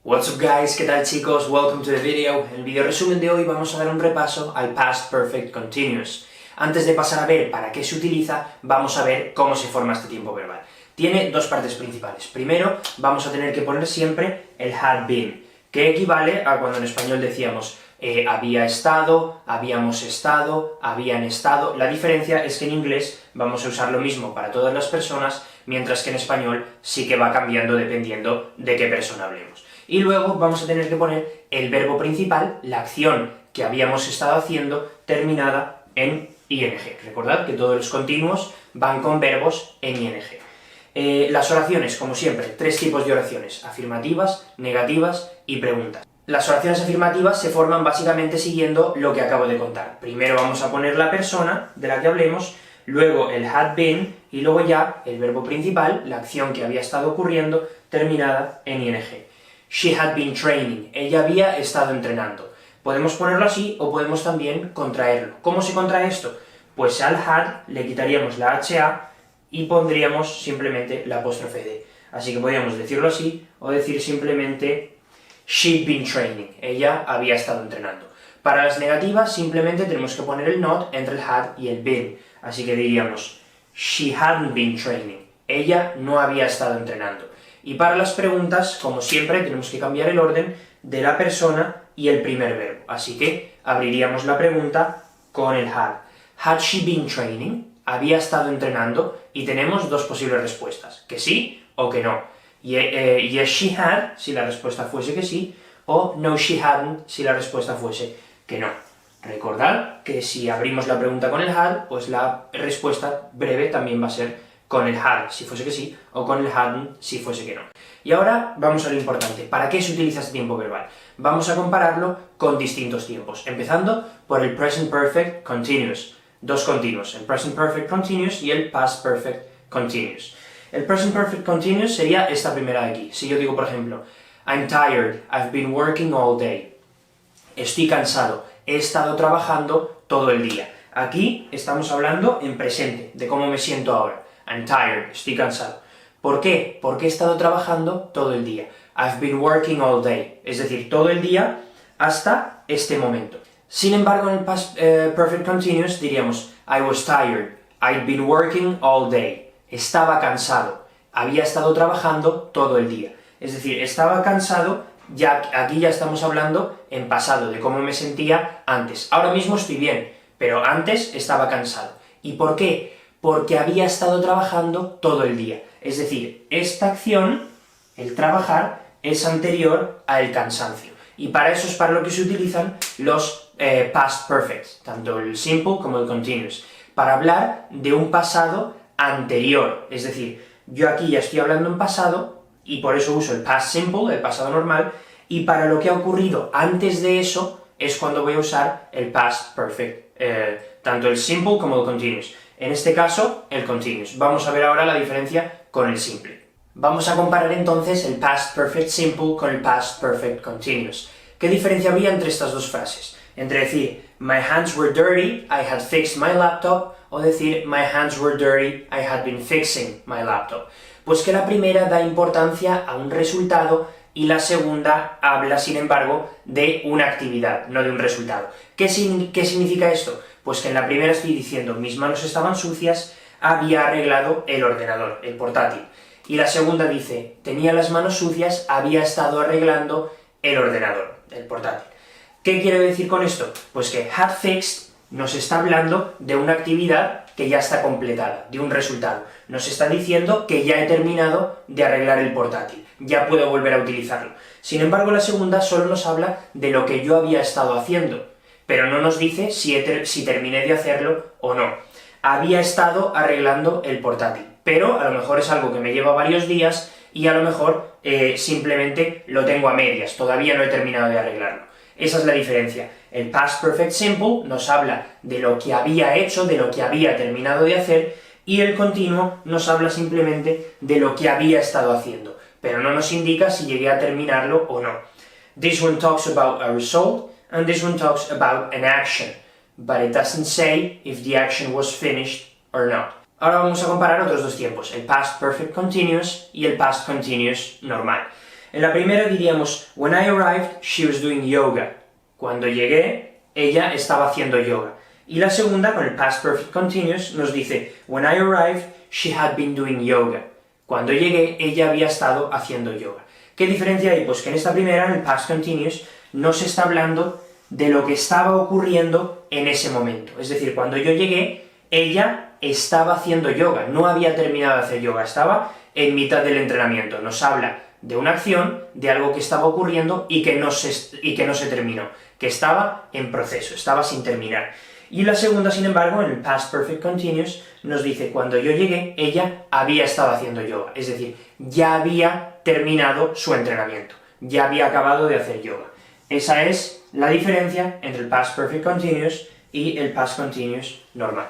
What's up guys, ¿qué tal chicos? Welcome to the video. En el video resumen de hoy vamos a dar un repaso al Past Perfect Continuous. Antes de pasar a ver para qué se utiliza, vamos a ver cómo se forma este tiempo verbal. Tiene dos partes principales. Primero, vamos a tener que poner siempre el had been, que equivale a cuando en español decíamos había estado, habíamos estado, habían estado. La diferencia es que en inglés vamos a usar lo mismo para todas las personas, mientras que en español sí que va cambiando dependiendo de qué persona hablemos. Y luego vamos a tener que poner el verbo principal, la acción que habíamos estado haciendo, terminada en ing. Recordad que todos los continuos van con verbos en ing. Las oraciones, como siempre, tres tipos de oraciones: afirmativas, negativas y preguntas. Las oraciones afirmativas se forman básicamente siguiendo lo que acabo de contar. Primero vamos a poner la persona de la que hablemos, luego el had been, y luego ya el verbo principal, la acción que había estado ocurriendo, terminada en ing. She had been training. Ella había estado entrenando. Podemos ponerlo así o podemos también contraerlo. ¿Cómo se contrae esto? Pues al had le quitaríamos la ha y pondríamos simplemente la apóstrofe d. Así que podríamos decirlo así o decir simplemente she'd been training. Ella había estado entrenando. Para las negativas simplemente tenemos que poner el not entre el had y el been. Así que diríamos she hadn't been training. Ella no había estado entrenando. Y para las preguntas, como siempre, tenemos que cambiar el orden de la persona y el primer verbo. Así que abriríamos la pregunta con el had. Had she been training? ¿Había estado entrenando? Y tenemos dos posibles respuestas, que sí o que no. Yes, she had, si la respuesta fuese que sí, o no, she hadn't, si la respuesta fuese que no. Recordad que si abrimos la pregunta con el had, pues la respuesta breve también va a ser con el had, si fuese que sí, o con el hadn't, si fuese que no. Y ahora vamos a lo importante. ¿Para qué se utiliza este tiempo verbal? Vamos a compararlo con distintos tiempos, empezando por el Present Perfect Continuous. Dos continuos, el Present Perfect Continuous y el Past Perfect Continuous. El Present Perfect Continuous sería esta primera de aquí. Si yo digo, por ejemplo, I'm tired, I've been working all day. Estoy cansado, he estado trabajando todo el día. Aquí estamos hablando en presente, de cómo me siento ahora. I'm tired, estoy cansado. ¿Por qué? Porque he estado trabajando todo el día. I've been working all day, es decir, todo el día hasta este momento. Sin embargo, en el Past Perfect Continuous diríamos I was tired, I'd been working all day. Estaba cansado, había estado trabajando todo el día. Es decir, estaba cansado, ya aquí ya estamos hablando en pasado, de cómo me sentía antes. Ahora mismo estoy bien, pero antes estaba cansado. ¿Y por qué? Porque había estado trabajando todo el día. Es decir, esta acción, el trabajar, es anterior al cansancio. Y para eso es para lo que se utilizan los past perfects, tanto el simple como el continuous, para hablar de un pasado anterior. Es decir, yo aquí ya estoy hablando en pasado, y por eso uso el past simple, el pasado normal, y para lo que ha ocurrido antes de eso, es cuando voy a usar el past perfect, tanto el simple como el continuous. En este caso, el continuous. Vamos a ver ahora la diferencia con el simple. Vamos a comparar entonces el past perfect simple con el past perfect continuous. ¿Qué diferencia habría entre estas dos frases? Entre decir, my hands were dirty, I had fixed my laptop, o decir, my hands were dirty, I had been fixing my laptop. Pues que la primera da importancia a un resultado y la segunda habla, sin embargo, de una actividad, no de un resultado. ¿Qué significa esto? Pues que en la primera estoy diciendo, mis manos estaban sucias, había arreglado el ordenador, el portátil. Y la segunda dice, tenía las manos sucias, había estado arreglando el ordenador, el portátil. ¿Qué quiero decir con esto? Pues que had fixed nos está hablando de una actividad que ya está completada, de un resultado. Nos está diciendo que ya he terminado de arreglar el portátil, ya puedo volver a utilizarlo. Sin embargo, la segunda solo nos habla de lo que yo había estado haciendo, pero no nos dice si terminé de hacerlo o no. Había estado arreglando el portátil, pero a lo mejor es algo que me lleva varios días y a lo mejor simplemente lo tengo a medias, todavía no he terminado de arreglarlo. Esa es la diferencia. El Past Perfect Simple nos habla de lo que había hecho, de lo que había terminado de hacer, y el continuo nos habla simplemente de lo que había estado haciendo, pero no nos indica si llegué a terminarlo o no. This one talks about a result, and this one talks about an action, but it doesn't say if the action was finished or not. Ahora vamos a comparar otros dos tiempos, el Past Perfect Continuous y el Past Continuous normal. En la primera diríamos, when I arrived, she was doing yoga. Cuando llegué, ella estaba haciendo yoga. Y la segunda, con el past perfect continuous, nos dice, when I arrived, she had been doing yoga. Cuando llegué, ella había estado haciendo yoga. ¿Qué diferencia hay? Pues que en esta primera, en el past continuous, no se está hablando de lo que estaba ocurriendo en ese momento. Es decir, cuando yo llegué, ella estaba haciendo yoga, no había terminado de hacer yoga, estaba en mitad del entrenamiento. Nos habla de una acción, de algo que estaba ocurriendo y que no se terminó, que estaba en proceso, estaba sin terminar. Y la segunda, sin embargo, en el past perfect continuous, nos dice, cuando yo llegué, ella había estado haciendo yoga, es decir, ya había terminado su entrenamiento, ya había acabado de hacer yoga. Esa es la diferencia entre el past perfect continuous y el past continuous normal.